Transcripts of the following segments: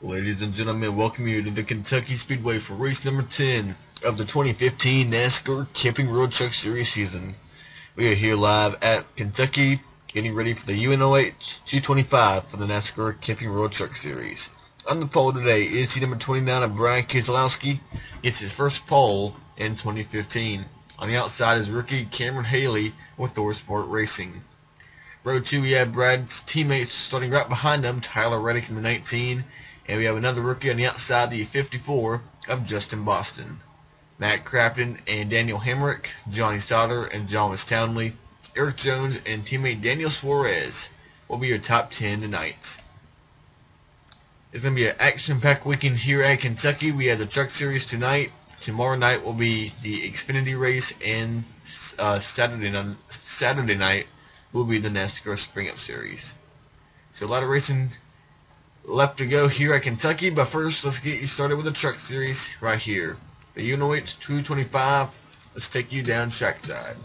Ladies and gentlemen, welcome you to the Kentucky Speedway for race number 10 of the 2015 NASCAR Camping World Truck Series season. We are here live at Kentucky, getting ready for the UNOH 225 for the NASCAR Camping World Truck Series. On the pole today is the number 29 of Brian Keselowski. Gets his first pole in 2015. On the outside is rookie Cameron Haley with Thor Sport Racing. Row 2, we have Brad's teammates starting right behind them, Tyler Reddick in the 19. And we have another rookie on the outside, the 54 of Justin Boston. Matt Crafton and Daniel Hemrick, Johnny Sauter and John Townley, Eric Jones and teammate Daniel Suarez will be your top 10 tonight. It's going to be an action-packed weekend here at Kentucky. We have the Truck Series tonight. Tomorrow night will be the Xfinity race, and Saturday night will be the NASCAR Spring Up Series. So a lot of racing left to go here at Kentucky, but first let's get you started with the Truck Series right here. The UNOH 225. Let's take you down trackside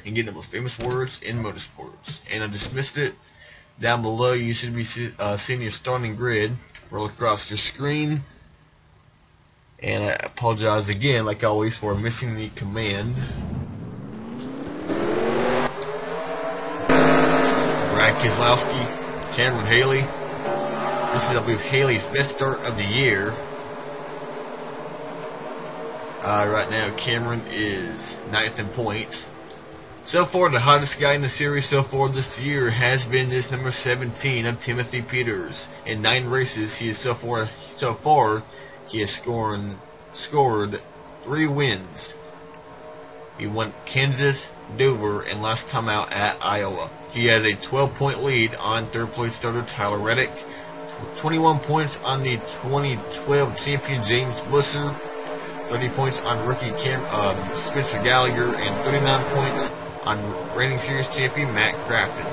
and get the most famous words in motorsports. And I just missed it. Down below you should be seeing your starting grid roll across your screen. And I apologize again, like always, for missing the command. Brad Keselowski, Cameron Haley. This is, I believe, Haley's best start of the year. Right now, Cameron is 9th in points. So far, the hottest guy in the series so far this year has been this number 17 of Timothy Peters. In 9 races, he is so far he has scored 3 wins. He won Kansas, Dover, and last time out at Iowa. He has a 12-point lead on third-place starter Tyler Reddick. 21 points on the 2012 champion James Busser, 30 points on rookie Spencer Gallagher, and 39 points on reigning series champion Matt Crafton.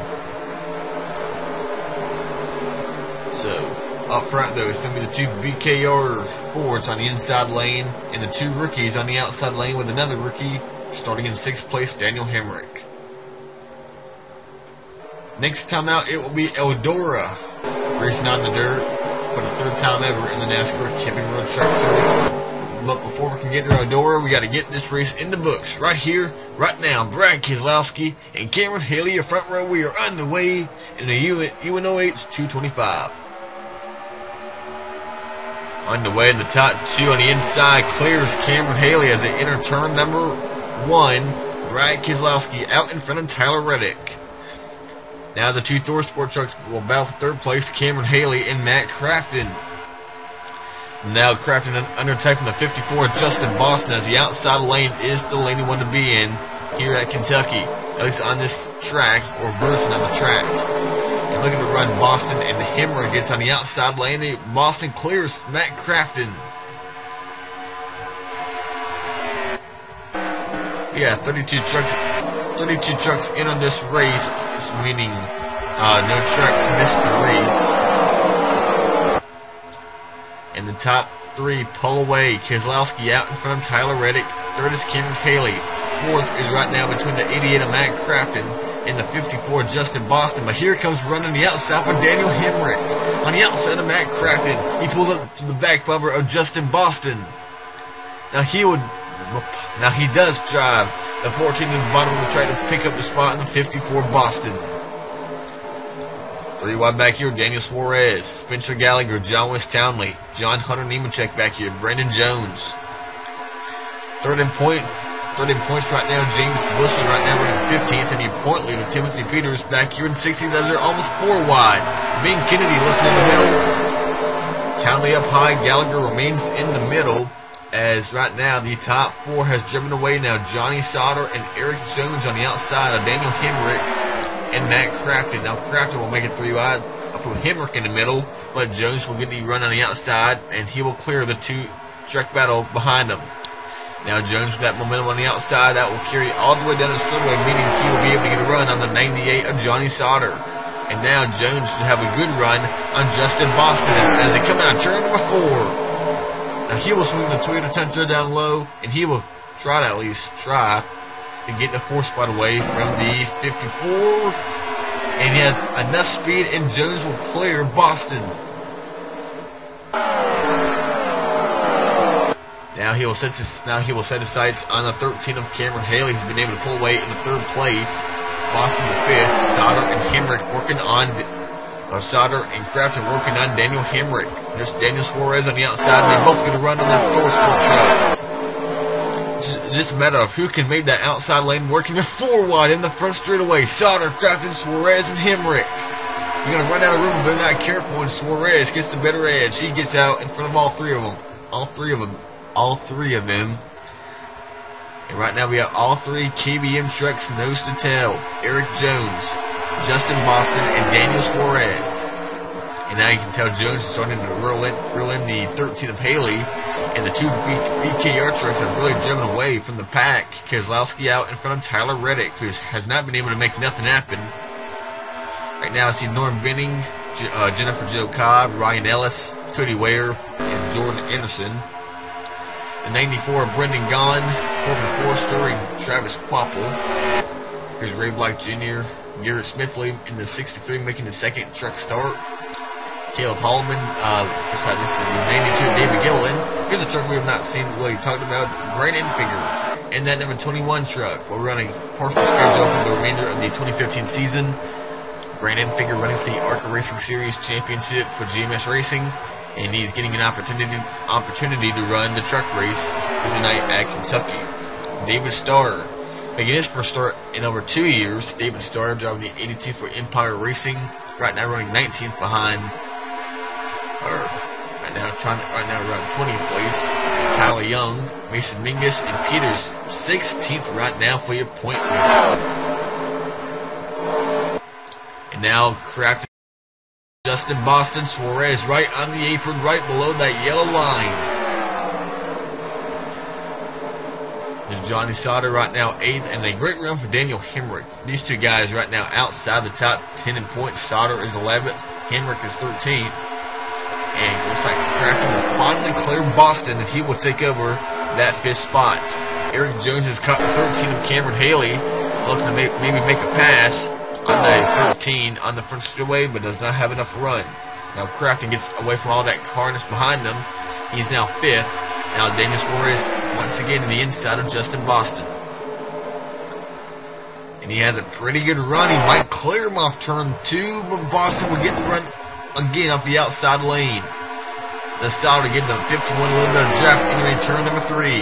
So, up front though, it's going to be the 2 BKR Fords on the inside lane, and the 2 rookies on the outside lane with another rookie starting in 6th place, Daniel Hemrick. Next time out, it will be Eldora, racing on the dirt for the 3rd time ever in the NASCAR Camping World Truck Series. But before we can get to Eldora, we got to get this race in the books. Right here, right now, Brad Keselowski and Cameron Haley, your front row. We are on the way in the UNOH 225. On the way in the top 2 on the inside, clears Cameron Haley as they enter turn number 1. Brad Keselowski out in front of Tyler Reddick. Now the 2 Thor Sport trucks will battle for 3rd place, Cameron Haley and Matt Crafton. Now Crafton under attack from the 54, Justin Boston, as the outside lane is the lane you want to be in here at Kentucky, at least on this track, or version of the track. And looking to run Boston, and Hemrick gets on the outside lane. Boston clears Matt Crafton. Yeah, 32 trucks in on this race, meaning no trucks missed the race. And the top 3 pull away. Keselowski out in front of Tyler Reddick. 3rd is Cameron Haley. 4th is right now between the 88 of Matt Crafton and the 54 Justin Boston. But here comes running the outside for Daniel Hemrick. On the outside of Matt Crafton, he pulls up to the back bumper of Justin Boston. Now he does drive the 14 in the bottom of the track to pick up the spot in the 54 Boston. 3 wide back here, Daniel Suarez, Spencer Gallagher, John Townley, John Hunter Nemechek back here, Brandon Jones. 3rd in points right now, James Busher right now running 15th, and the point leader Timothy Peters back here in 16th as they're almost 4 wide. Bing Kennedy looking in the middle. Townley up high, Gallagher remains in the middle. As right now the top 4 has driven away now. Johnny Sauter and Eric Jones on the outside of Daniel Hemrick and Matt Crafton. Now Crafton will make it 3 wide. I'll put Hemrick in the middle, but Jones will get the run on the outside, and he will clear the 2 truck battle behind him. Now Jones with that momentum on the outside, that will carry all the way down the straightaway, meaning he will be able to get a run on the 98 of Johnny Sauter. And now Jones should have a good run on Justin Boston as they come out of turn number 4. Now he will swing the Toyota Tundra down low, and he will try to get the 4th spot away from the 54. And he has enough speed, and Jones will clear Boston. Now he will set his sights on the 13 of Cameron Haley, who's been able to pull away in the 3rd place. Boston in 5th. Sauter and Hemrick working on Sauter and Crafton working on Daniel Hemrick. There's Daniel Suarez on the outside, and they're both going to run on their Thorsport trucks. It's just a matter of who can make that outside lane working. They're 4 wide in the front straightaway. Sauter, Crafton, Suarez, and Hemrick. You're going to run out of room if they're not careful, and Suarez gets the better edge. He gets out in front of all three of them. All three of them. And right now we have all 3 KBM trucks nose to tail. Eric Jones, Justin Boston, and Daniel Suarez. And now you can tell Jones is starting to reel in the 13 of Haley. And the 2 BKR trucks have really driven away from the pack. Keselowski out in front of Tyler Reddick, who has not been able to make nothing happen. Right now I see Norm Benning, Jennifer Joe Cobb, Ryan Ellis, Cody Ware, and Jordan Anderson. The 94 Brendan Gaughan, Corbin Forrester, and Travis Quapple. Here's Ray Black Jr., Garrett Smithley in the 63 making the 2nd truck start. Caleb Holloman, this is the 92 David Gilliland. Here's a truck we have not seen really talked about, Grant Enfinger. And that number 21 truck, we're running partial schedule for the remainder of the 2015 season. Grant Enfinger running for the ARCA Racing Series Championship for GMS Racing, and he's getting an opportunity to run the truck race tonight at Kentucky. David Starr, making his first start in over 2 years. David Starr driving the 82 for Empire Racing, right now running 19th behind, right now around 20th place. Tyler Young, Mason Mingus, and Peters 16th right now for your point leader. And now Crafton, Justin Boston, Suarez right on the apron, right below that yellow line. There's Johnny Sauter right now 8th, and a great run for Daniel Hemrick. These 2 guys right now outside the top 10 in points. Sauter is 11th, Hemrick is 13th. And it looks like Crafton will finally clear Boston, and he will take over that 5th spot. Eric Jones has caught the 13 of Cameron Haley, looking to maybe make a pass on the 13 on the front straightaway, but does not have enough run. Now Crafton gets away from all that carnage behind him. He's now 5th. Now Daniel Suarez once again to the inside of Justin Boston. And he has a pretty good run. He might clear him off turn 2, but Boston will get the run again off the outside lane. The Sauter getting the 51, a little bit of draft entering turn number 3.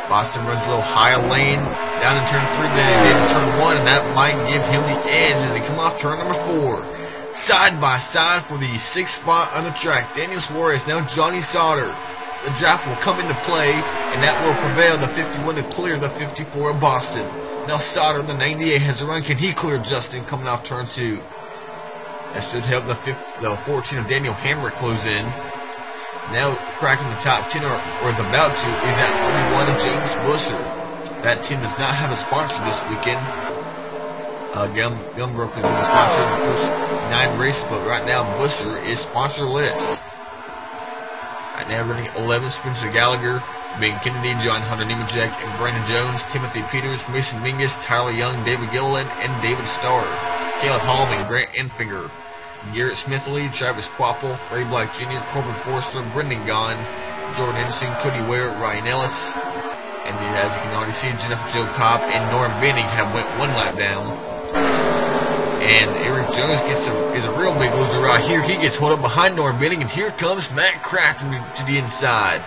Boston runs a little higher lane down in turn 3 than he did in turn 1, and that might give him the edge as they come off turn number 4. Side by side for the 6th spot on the track. Daniel Suarez, now Johnny Sauter. The draft will come into play, and that will prevail the 51 to clear the 54 of Boston. Now Sauter, the 98, has a run. Can he clear Justin coming off turn 2? That should help the 14 of Daniel Hemrick close in. Now cracking the top 10, or is about to, is at 31 of James Busher. That team does not have a sponsor this weekend. Gumbrooke has been the sponsor of the first 9 races, but right now Busher is sponsorless. Right now running 11, Spencer Gallagher, Ben Kennedy, John Hunter Nemechek, and Brandon Jones, Timothy Peters, Mason Mingus, Tyler Young, David Gilliland, and David Starr. Caleb Holloman, Grant Enfinger, Garrett Smithley, Travis Quapple, Ray Black Jr., Corbin Forrester, Brendan Gaughan, Jordan Anderson, Cody Ware, Ryan Ellis, and as you can already see, Jennifer Joe Cobb and Norm Benning have went 1 lap down. And Eric Jones is a real big loser right here. He gets hold up behind Norm Benning, and here comes Matt Crafton to the inside.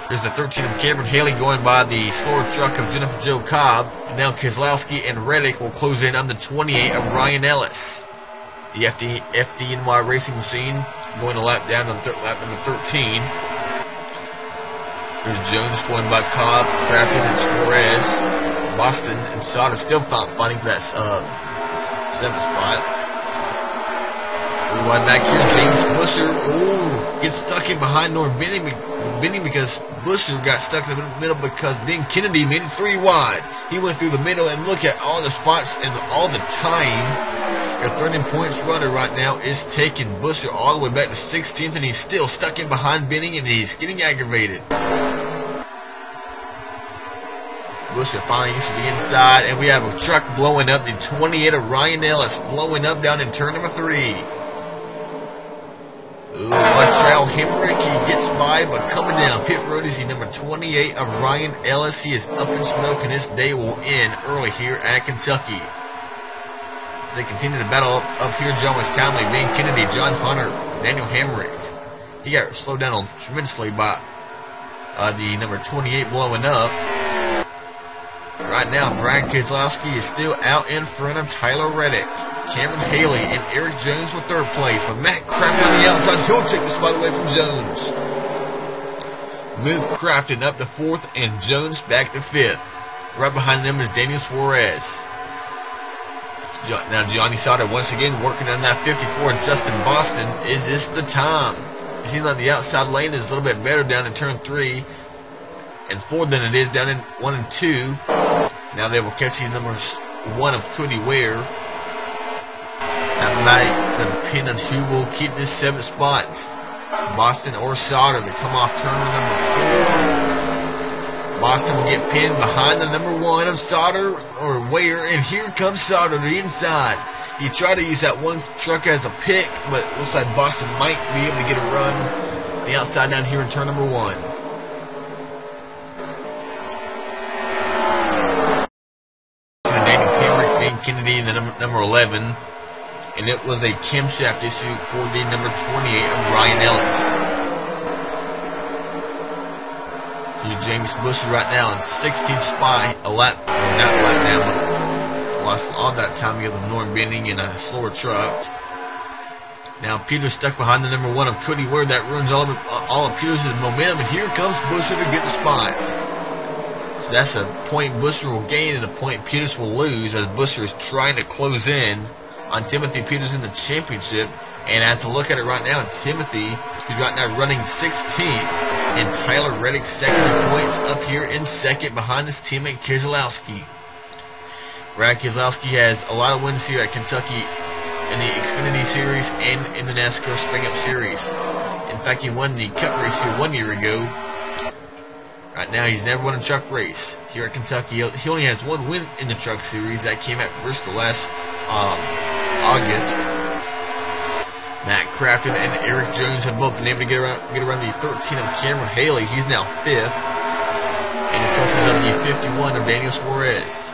There's the 13 of Cameron Haley going by the slower truck of Jennifer Joe Cobb. And now Keselowski and Reddick will close in on the 28 of Ryan Ellis. The FDNY Racing Machine going a lap down on lap number 13. There's Jones going by Cobb, Crafton, and Suarez. Boston and Sauter still fighting for that 7th spot. Rewind back here, James Busher gets stuck in behind Norm Benning because Busher got stuck in the middle because Ben Kennedy made it 3 wide. He went through the middle, and look at all the spots and all the time. Your 13 points runner right now is taking Busher all the way back to 16th, and he's still stuck in behind Benning, and he's getting aggravated. Busher finally gets to the inside, and we have a truck blowing up. The 28 of Ryan Ellis blowing up down in turn number 3. Ooh, what trail Hemrick, he gets by, but coming down pit road is the number 28 of Ryan Ellis. He is up in smoke, and his day will end early here at Kentucky. As they continue to battle up here, John West Townley, Ben Kennedy, John Hunter, Daniel Hemrick. He got slowed down tremendously by the number 28 blowing up. Right now, Brad Keselowski is still out in front of Tyler Reddick. Cameron Haley and Eric Jones for third place, but Matt Crafton on the outside, he'll take the spot away from Jones. Move Crafton up to fourth and Jones back to fifth. Right behind them is Daniel Suarez. Now Johnny Sauter once again working on that 54. Justin Boston, is this the time? It seems like the outside lane is a little bit better down in turn 3 and 4 than it is down in 1 and 2. Now they will catch the number 1 of Cody Ware. That might depend on who will keep this 7th spot. Boston or Sauter that come off turn number 4. Boston will get pinned behind the number 1 of Sauter or Ware, and here comes Sauter to the inside. He tried to use that one truck as a pick, but it looks like Boston might be able to get a run the outside down here in turn number 1. Daniel Hemrick, Ben Kennedy in the number 11. And it was a camshaft issue for the number 28 of Ryan Ellis. Here's James Bush right now in 16th spot, a lap, well, not a lap now, but lost all that time because of Norm Benning in a slower truck. Now Peters stuck behind the number 1 of Cody Ware. That ruins all of Peters' momentum, and here comes Busher to get the spots. So that's a point Busher will gain and a point Peters will lose as Busher is trying to close in on Timothy Peters in the championship. And as to look at it right now, Timothy, who's right now running 16th, and Tyler Reddick second in points up here in second behind his teammate Keselowski. Brad Keselowski has a lot of wins here at Kentucky in the Xfinity Series and in the NASCAR Spring Up Series. In fact, he won the Cup race here 1 year ago. Right now, he's never won a truck race here at Kentucky. He only has 1 win in the truck series. That came at Bristol last August. Matt Crafton and Eric Jones have both been able to get around the 13 of Cameron Haley. He's now 5th. And it touches on the 51 of Daniel Suarez.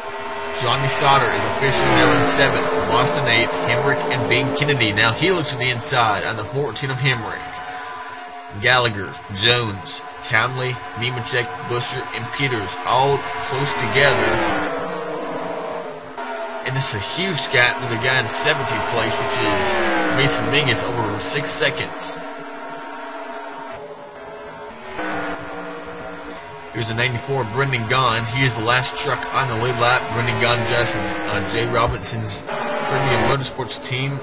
Johnny Sauter is officially now in 7th. Boston 8th. Hemrick and Ben Kennedy. Now he looks to the inside on the 14 of Hemrick. Gallagher, Jones, Townley, Nemechek, Busher, and Peters all close together. And it's a huge gap with the guy in 17th place, which is Mason Mingus, over 6 seconds. Here's a 94 Brendan Gaughan. He is the last truck on the lead lap. Brendan Gaughan drives from Jay Robinson's Premium Motorsports team.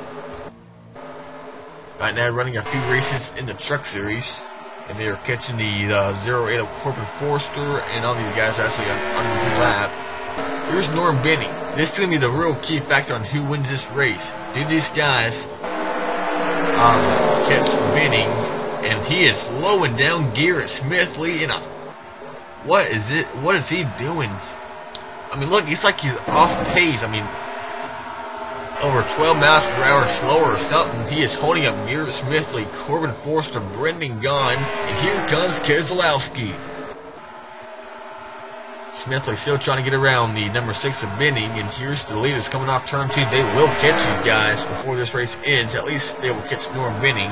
Right now running a few races in the truck series. And they are catching the 08 of Corbin Forrester and all these guys actually on the lap. Here's Norm Benning. This is going to be the real key factor on who wins this race. Do these guys catch Benning? And he is slowing down Garrett Smithley in a... What is it? What is he doing? I mean, look, it's like he's off pace. I mean, over 12 miles per hour slower or something. He is holding up Garrett Smithley, Corbin Forrester, Brendan Gaughan, and here comes Keselowski. Smithley still trying to get around the number 6 of Benning, and here's the leaders coming off turn 2. They will catch these guys before this race ends. At least they will catch Norm Benning.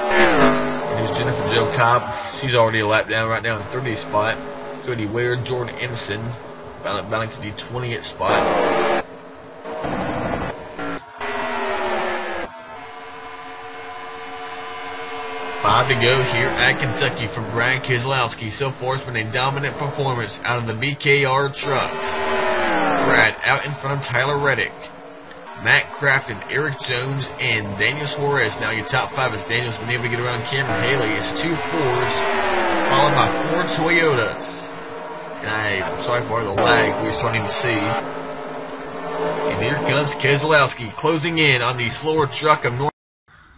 And here's Jennifer Jo Cobb. She's already a lap down right now in 30th spot. Cody Ware, Jordan Anderson, bounding to the 20th spot. Five to go here at Kentucky for Brad Keselowski. So far, it's been a dominant performance out of the BKR trucks. Brad out in front of Tyler Reddick, Matt Crafton, Eric Jones, and Daniel Suarez. Now your top 5 as Daniel's been able to get around Cameron Haley. It's 2 Fords, followed by 4 Toyotas. And I'm sorry for the lag we're starting to see. And here comes Keselowski closing in on the slower truck of North.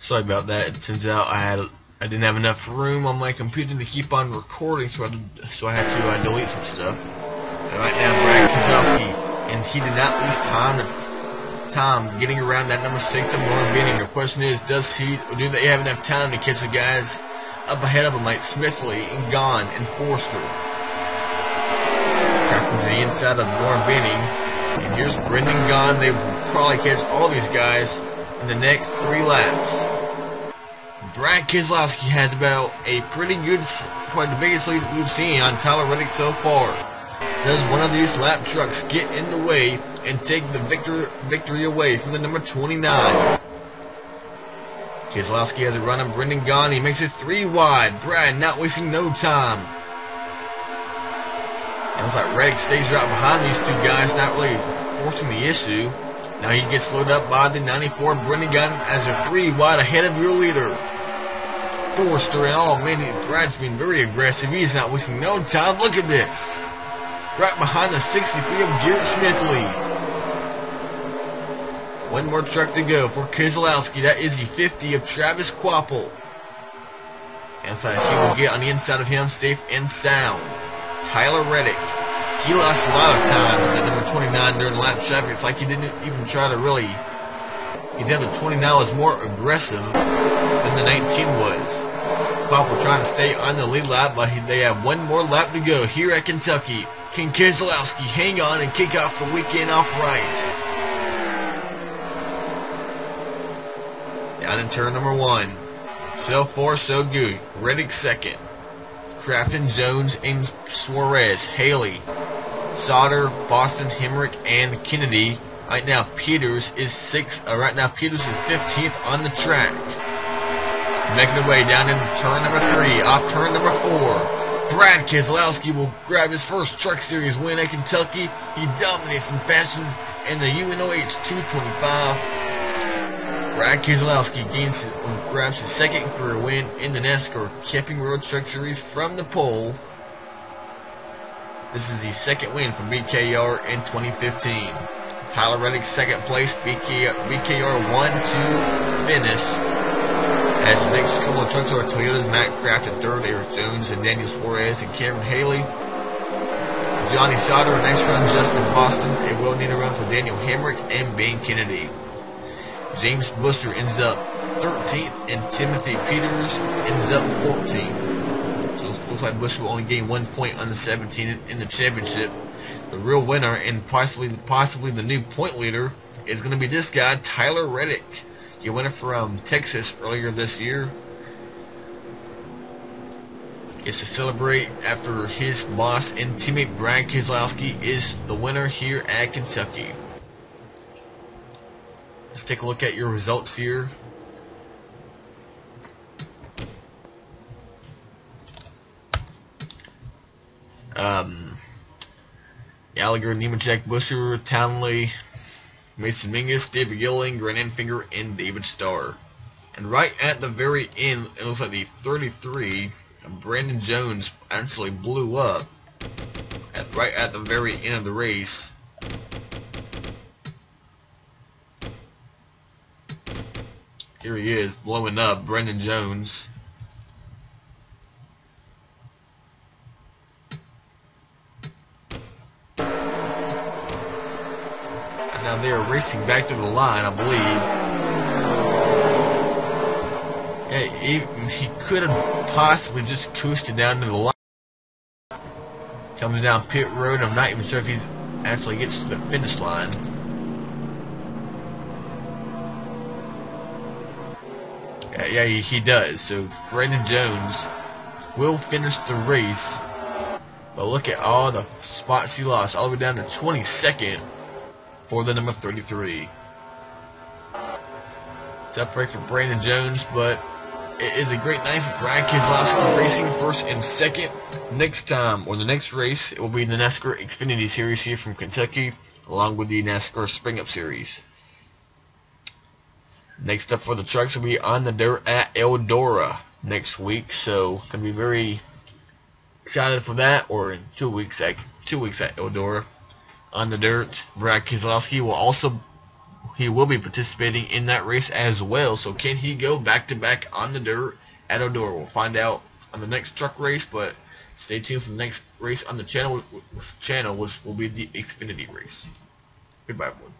Sorry about that. It turns out I didn't have enough room on my computer to keep on recording, so I had to delete some stuff. And right now, Brad Keselowski, and he did not lose time time getting around that number 6 of Warren Benning. The question is, do they have enough time to catch the guys up ahead of them like Smithley and Gahn and Forster? From the inside of Warren Benning, and here's Brendan Gahn. They will probably catch all these guys in the next 3 laps. Brad Keselowski has about a pretty good, probably the biggest lead that we've seen on Tyler Reddick so far. Does one of these lap trucks get in the way and take the victory away from the number 29? Keselowski has a run on Brendan Gahn. He makes it 3 wide. Brad not wasting no time. It looks like Reddick stays right behind these 2 guys, not really forcing the issue. Now he gets slowed up by the 94 Brendan Gahn as a 3 wide ahead of your leader. Forster and all, man, Brad's been very aggressive. He's not wasting no time. Look at this. Right behind the 63 of Garrett Smithley. 1 more truck to go for Keselowski. That is the 50 of Travis Quapple. And so he will get on the inside of him, safe and sound. Tyler Reddick. He lost a lot of time with that number 29 during lap traffic. It's like he didn't even try to really. He did the 29 was more aggressive than the 19 was. Quapple trying to stay on the lead lap, but they have 1 more lap to go here at Kentucky. Can Keselowski hang on and kick off the weekend off right? Down in turn number 1. So far, so good. Reddick second. Crafton, Jones, and Suarez, Haley, Sauter, Boston, Hemrick, and Kennedy. Right now, Peters is 15th on the track. Making their way down into turn number 3, off turn number 4. Brad Keselowski will grab his first Truck Series win at Kentucky. He dominates in fashion in the UNOH 225. Brad Keselowski grabs his 2nd career win in the NASCAR Camping World Truck Series from the pole. This is the 2nd win for BKR in 2015. Tyler Reddick 2nd place, BKR 1-2 finish. As the next couple of trucks are Toyota's Matt Craft at 3rd, Eric Jones and Daniel Suarez and Cameron Haley. Johnny Sauter, next run Justin Boston. It will need a run for Daniel Hemrick and Ben Kennedy. James Busher ends up 13th and Timothy Peters ends up 14th. So it looks like Busher will only gain 1 point on the 17 in the championship. The real winner and possibly the new point leader is going to be this guy, Tyler Reddick. He won it from Texas earlier this year. It's to celebrate after his boss and teammate Brad Keselowski is the winner here at Kentucky. Let's take a look at your results here. Gallagher, Nemechek, Busher, Townley, Mason Mingus, David Gilling, Grant Enfinger, and David Starr. And right at the very end, it looks like the 33, Brandon Jones actually blew up right at the very end of the race. Here he is, blowing up, Brandon Jones. And now they are racing back to the line, I believe. He could have possibly just coasted down to the line. Comes down pit road. I'm not even sure if he actually gets to the finish line. Yeah, he does. So Brandon Jones will finish the race. But look at all the spots he lost, all the way down to 22nd for the number 33. Tough break for Brandon Jones, but it is a great night for Brad Keselowski racing first and second. Next time, or the next race, it will be the NASCAR Xfinity Series here from Kentucky, along with the NASCAR Spring Up Series. Next up for the trucks will be on the dirt at Eldora next week, so going to be very excited for that. Or in 2 weeks at Eldora on the dirt. Brad Keselowski will be participating in that race as well. So can he go back to back on the dirt at Eldora? We'll find out on the next truck race, but stay tuned for the next race on the channel, which will be the Xfinity race. Goodbye, everyone.